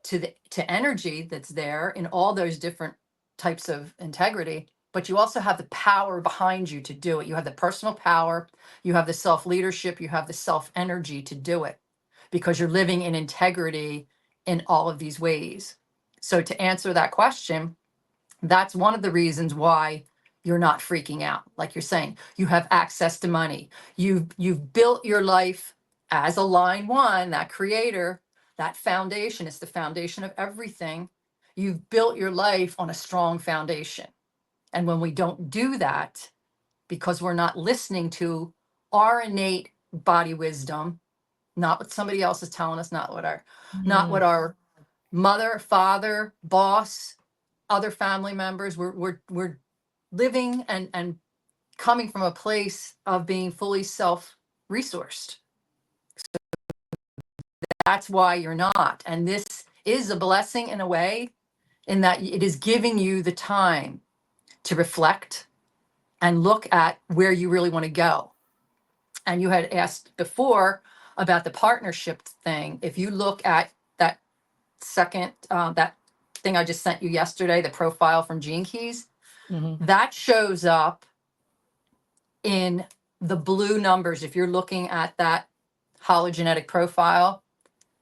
Speaker 2: to energy that's there in all those different types of integrity, but you also have the power behind you to do it. You have the personal power, you have the self leadership, you have the self energy to do it because you're living in integrity in all of these ways. So to answer that question, that's one of the reasons why you're not freaking out. Like you're saying, you have access to money. You've built your life as a line one, that creator, that foundation. It's the foundation of everything. You've built your life on a strong foundation. And when we don't do that, because we're not listening to our innate body wisdom, not what somebody else is telling us, not what
Speaker 1: Mm,
Speaker 2: our mother, father, boss, other family members. We're living and coming from a place of being fully self-resourced. That's why you're not. And this is a blessing in a way, in that it is giving you the time to reflect and look at where you really want to go. And you had asked before about the partnership thing. If you look at that that thing I just sent you yesterday, the profile from Gene Keys,
Speaker 1: mhm.
Speaker 2: that shows up in the blue numbers. If you're looking at that hologenetic profile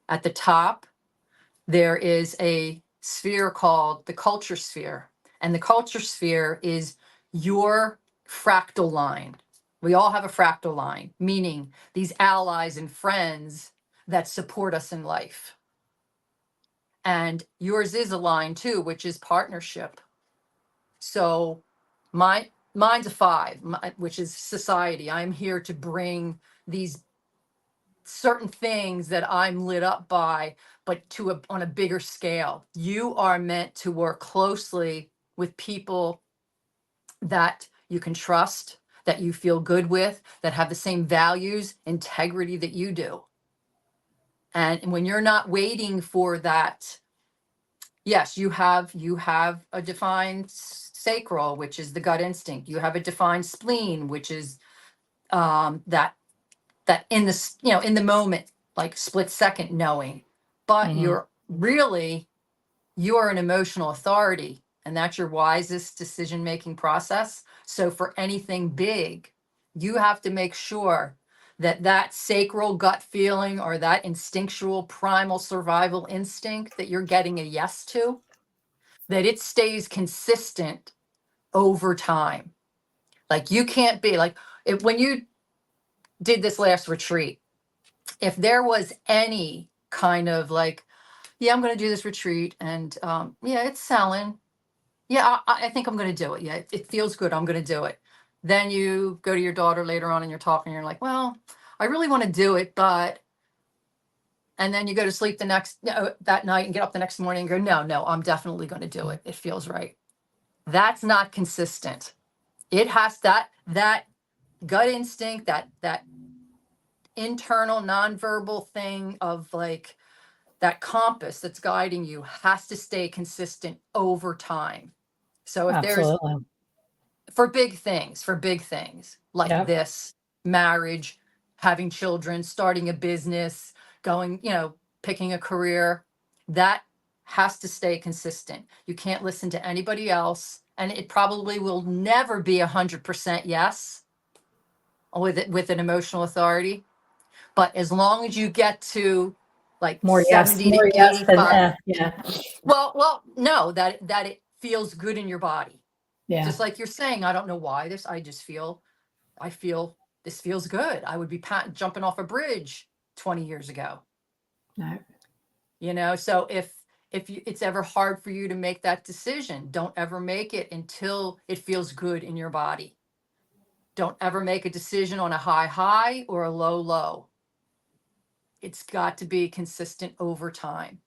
Speaker 2: at the top, there is a sphere called the culture sphere. And the culture sphere is your fractal line. We all have a fractal line, meaning these allies and friends that support us in life. And yours is a line too, which is partnership. So mine's a 5, which is society. I'm here to bring these certain things that I'm lit up by, but on a bigger scale. You are meant to work closely with people that you can trust, that you feel good with, that have the same values, integrity that you do. And when you're not waiting for that, yes, you have a defined sacral, which is the gut instinct. You have a defined spleen, which is that in the in the moment, like split second knowing. But
Speaker 1: Mhm.
Speaker 2: you are an emotional authority, and that's your wisest decision making process. So for anything big, you have to make sure that that sacral gut feeling or that instinctual primal survival instinct that you're getting a yes to, that it stays consistent over time. Like you can't be like, when you did this last retreat, if there was any kind of like, yeah, I'm going to do this retreat and yeah, it's selling. Yeah, I think I'm going to do it. Yeah, it feels good. I'm going to do it. Then you go to your daughter later on and you're talking, and you're like, well, I really want to do it, but, and then you go to sleep that night and get up the next morning and go, no, I'm definitely going to do it. It feels right. That's not consistent. It has that gut instinct, that internal nonverbal thing of like that compass that's guiding you has to stay consistent over time. So if there's
Speaker 1: Absolutely.
Speaker 2: for big things like
Speaker 1: Yep.
Speaker 2: this, marriage, having children, starting a business, going, picking a career, that has to stay consistent. You can't listen to anybody else. And it probably will never be 100% yes with an emotional authority. But as long as you get to like
Speaker 1: More
Speaker 2: 70 to
Speaker 1: yes than
Speaker 2: 85,
Speaker 1: yeah.
Speaker 2: well, no, that it feels good in your body.
Speaker 1: Yeah.
Speaker 2: Just like you're saying, I don't know why this, I feel this feels good. I would be jumping off a bridge 20 years ago.
Speaker 1: No.
Speaker 2: So if it's ever hard for you to make that decision, don't ever make it until it feels good in your body. Don't ever make a decision on a high or a low. It's got to be consistent over time,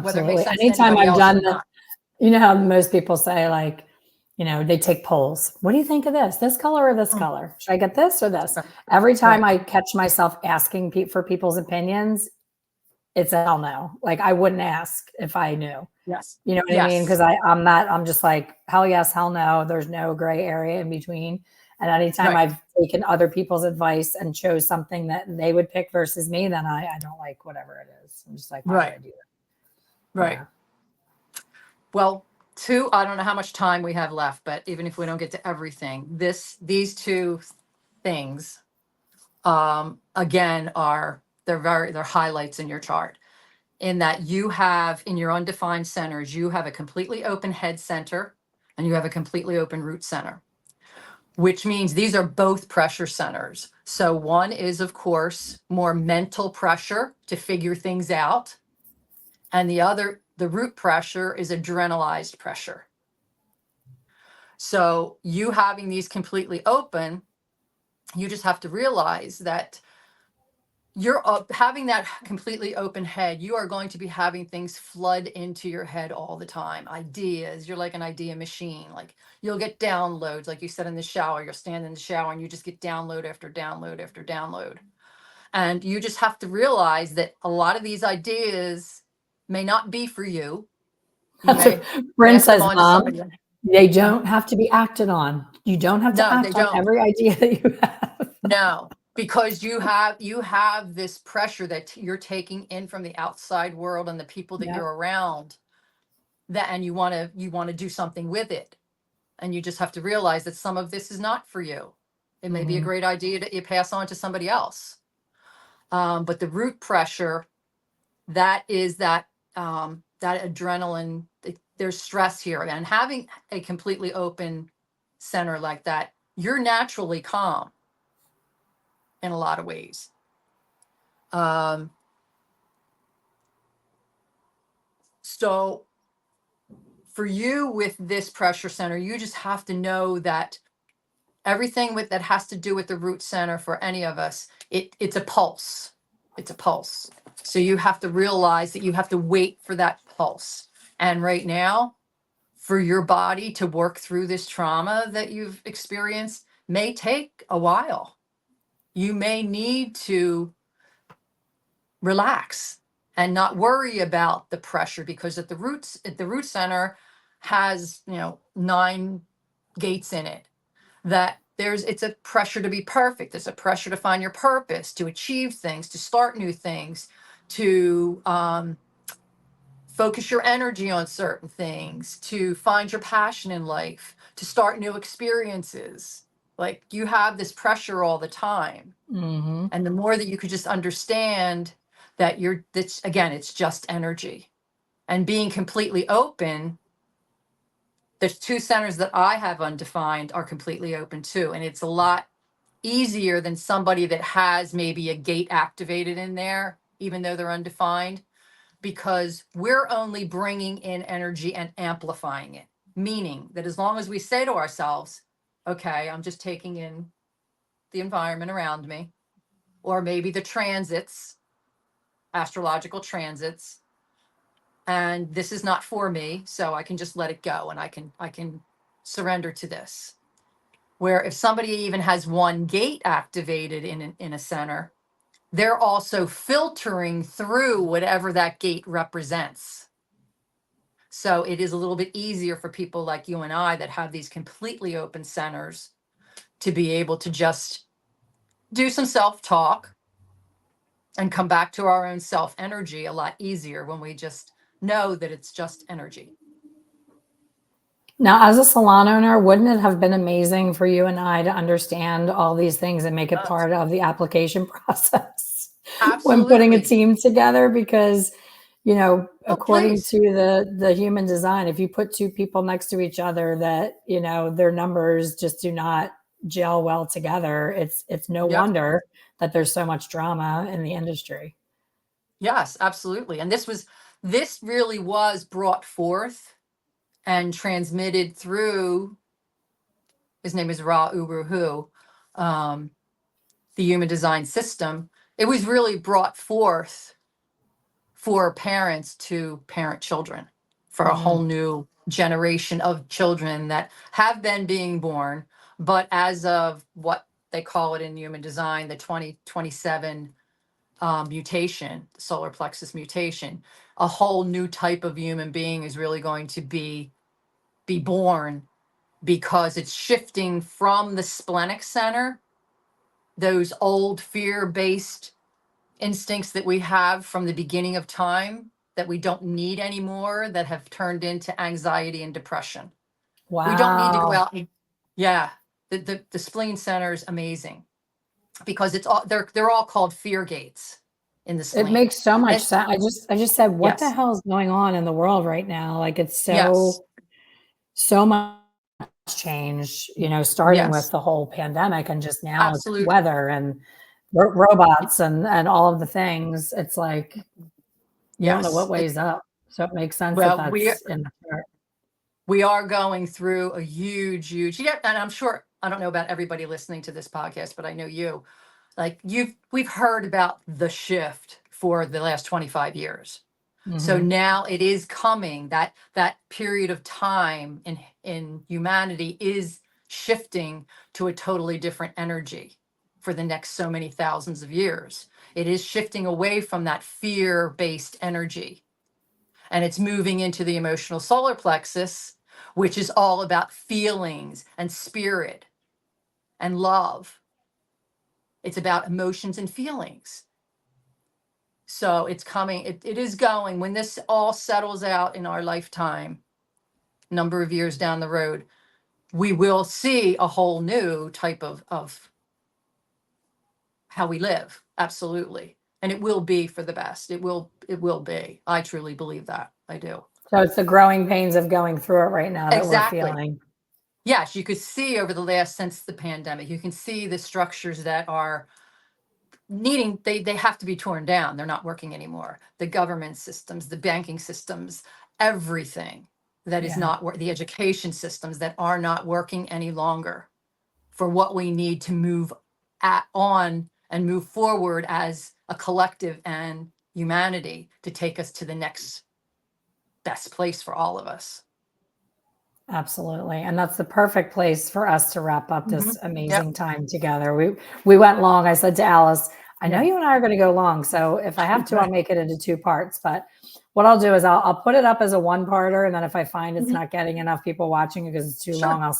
Speaker 2: whether it makes
Speaker 1: Absolutely.
Speaker 2: sense to
Speaker 1: Anytime
Speaker 2: anybody
Speaker 1: I've
Speaker 2: else
Speaker 1: done
Speaker 2: or
Speaker 1: this,
Speaker 2: not.
Speaker 1: you know how most people say, like, they take polls. What do you think of this color or this
Speaker 2: Mm,
Speaker 1: color? Should I get this or this?
Speaker 2: right.
Speaker 1: Every time
Speaker 2: Right.
Speaker 1: I catch myself asking for people's opinions, it's a hell no. Like I wouldn't ask if I knew.
Speaker 2: Yes.
Speaker 1: You know what I mean?
Speaker 2: Yes.
Speaker 1: Because I'm just like, hell yes, hell no. There's no gray area in between. And anytime
Speaker 2: Right.
Speaker 1: I've taken other people's advice and chose something that they would pick versus me, then I don't like whatever it is. I'm just like, why would
Speaker 2: Right.
Speaker 1: I do that?
Speaker 2: Right.
Speaker 1: Yeah.
Speaker 2: Well, I don't know how much time we have left, but even if we don't get to everything, these two things, again, they're highlights in your chart, in that you have in your undefined centers, you have a completely open head center and you have a completely open root center, which means these are both pressure centers. So one is, of course, more mental pressure to figure things out. And the root pressure is adrenalized pressure. So you having these completely open, you just have to realize that you're having that completely open head. You are going to be having things flood into your head all the time. Ideas, you're like an idea machine. Like you'll get downloads, like you said in the shower, you'll stand in the shower and you just get download after download after download. And you just have to realize that a lot of these ideas may not be for you. You
Speaker 1: That's what
Speaker 2: may
Speaker 1: Bryn
Speaker 2: pass them
Speaker 1: says,
Speaker 2: on to
Speaker 1: Mom.
Speaker 2: somebody else.
Speaker 1: They don't have to be acted on. You don't have to
Speaker 2: No, they
Speaker 1: act on
Speaker 2: don't.
Speaker 1: every idea that you have.
Speaker 2: No, because you have this pressure that you're taking in from the outside world and the people that
Speaker 1: Yeah.
Speaker 2: you're around, and you want to do something with it. And you just have to realize that some of this is not for you. It may be a
Speaker 1: Hmm.
Speaker 2: great idea that you pass on to somebody else. But the root pressure, that is that adrenaline, there's stress here. And having a completely open center like that, you're naturally calm in a lot of ways. So for you with this pressure center, you just have to know that everything that has to do with the root center for any of us, it's a pulse. It's a pulse. So you have to realize that you have to wait for that pulse. And right now, for your body to work through this trauma that you've experienced may take a while. You may need to relax and not worry about the pressure, because at the root center has, 9 gates in it, that it's a pressure to be perfect. There's a pressure to find your purpose, to achieve things, to start new things, to focus your energy on certain things, to find your passion in life, to start new experiences. Like, you have this pressure all the time.
Speaker 1: Mm-hmm.
Speaker 2: And the more that you could just understand that it's just energy. And being completely open, there's 2 centers that I have undefined are completely open too. And it's a lot easier than somebody that has maybe a gate activated in there, even though they're undefined, because we're only bringing in energy and amplifying it. Meaning that as long as we say to ourselves, okay, I'm just taking in the environment around me, or maybe the transits, astrological transits, and this is not for me, so I can just let it go, and I can surrender to this. Where if somebody even has one gate activated in a center, they're also filtering through whatever that gate represents. So it is a little bit easier for people like you and I that have these completely open centers to be able to just do some self-talk and come back to our own self energy a lot easier when we just know that it's just energy.
Speaker 1: Now, as a salon owner, wouldn't it have been amazing for you and I to understand all these things and make it part of the application process when putting a
Speaker 2: Absolutely.
Speaker 1: team together? Because,
Speaker 2: Oh,
Speaker 1: according
Speaker 2: please.
Speaker 1: to the human design, if you put 2 people next to each other that, their numbers just do not gel well together, it's no
Speaker 2: Yep.
Speaker 1: wonder that there's so much drama in the industry.
Speaker 2: Yes, absolutely. And this really was brought forth and transmitted through, his name is Ra Uru Hu, the human design system. It was really brought forth for parents to parent children, for a whole
Speaker 1: Mm,
Speaker 2: new generation of children that have been being born. But as of what they call it in human design, the 2027 mutation, the solar plexus mutation, a whole new type of human being is really going to be born, because it's shifting from the splenic center, those old fear-based instincts that we have from the beginning of time that we don't need anymore, that have turned into anxiety and depression. We don't need to go
Speaker 1: wow.
Speaker 2: out and, yeah, the spleen center is amazing, because it's all, they're all called fear gates in the
Speaker 1: It
Speaker 2: spleen.
Speaker 1: makes so much
Speaker 2: And
Speaker 1: sense. I just said, what the
Speaker 2: yes,
Speaker 1: hell is going on in the world right now? Like, it's
Speaker 2: yes,
Speaker 1: so much change, starting with
Speaker 2: yes,
Speaker 1: the whole pandemic, and just now it's
Speaker 2: absolutely.
Speaker 1: weather and robots and all of the things. It's like you don't know
Speaker 2: Yes.
Speaker 1: what way's up. So it makes sense that
Speaker 2: Well, we
Speaker 1: that's in the chart.
Speaker 2: we are going through a huge, yeah, and I'm sure, I don't know about everybody listening to this podcast, but I know you, like, we've heard about the shift for the last 25 years. So
Speaker 1: Mhm.
Speaker 2: now it is coming, that period of time in humanity is shifting to a totally different energy for the next so many thousands of years. It is shifting away from that fear-based energy, and it's moving into the emotional solar plexus, which is all about feelings and spirit and love. It's about emotions and feelings. So it's coming, it is going, when this all settles out in our lifetime, number of years down the road, we will see a whole new type of how we live. Absolutely. And it will be for the best. It will be. I truly believe that. I do.
Speaker 1: So it's the growing pains of going through it right now that we're
Speaker 2: Exactly.
Speaker 1: feeling.
Speaker 2: Yes, you could see over the last, since the pandemic, you can see the structures that are needing, they have to be torn down. They're not working anymore. The government systems, the banking systems, everything that is
Speaker 1: Yeah,
Speaker 2: not the education systems that are not working any longer for what we need to move on and move forward as a collective and humanity to take us to the next best place for all of us.
Speaker 1: absolutely. And that's the perfect place for us to wrap up this
Speaker 2: Yep.
Speaker 1: amazing time together. We went long. I said to Alice, I know
Speaker 2: Yeah.
Speaker 1: you and I are going to go long. So if I have to, I'll make it into 2 parts. But what I'll do is I'll put it up as a 1-parter. And then if I find it's not getting enough people watching because it's too long,
Speaker 2: Sure.
Speaker 1: I'll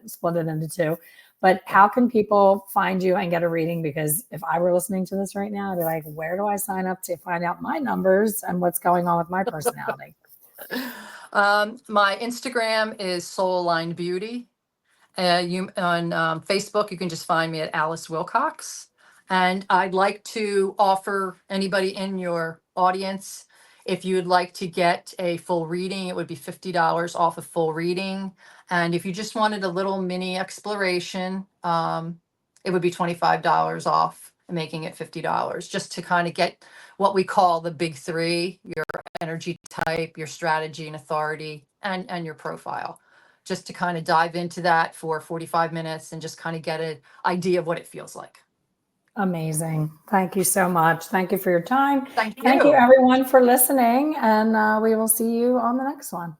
Speaker 1: split it into 2. But how can people find you and get a reading? Because if I were listening to this right now, I'd be like, where do I sign up to find out my numbers and what's going on with my personality?
Speaker 2: My Instagram is Soul Aligned Beauty. You on Facebook, you can just find me at Alice Wilcox. And I'd like to offer anybody in your audience, if you'd like to get a full reading, it would be $50 off a full reading. And if you just wanted a little mini exploration, it would be $25 off, making it $50, just to kind of get what we call the big 3: your energy type, your strategy and authority, and your profile, just to kind of dive into that for 45 minutes and just kind of get an idea of what it feels like.
Speaker 1: Amazing. Thank you so much. Thank you for your time.
Speaker 2: Thank
Speaker 1: Thank you
Speaker 2: you.
Speaker 1: everyone for listening, and we will see you on the next one.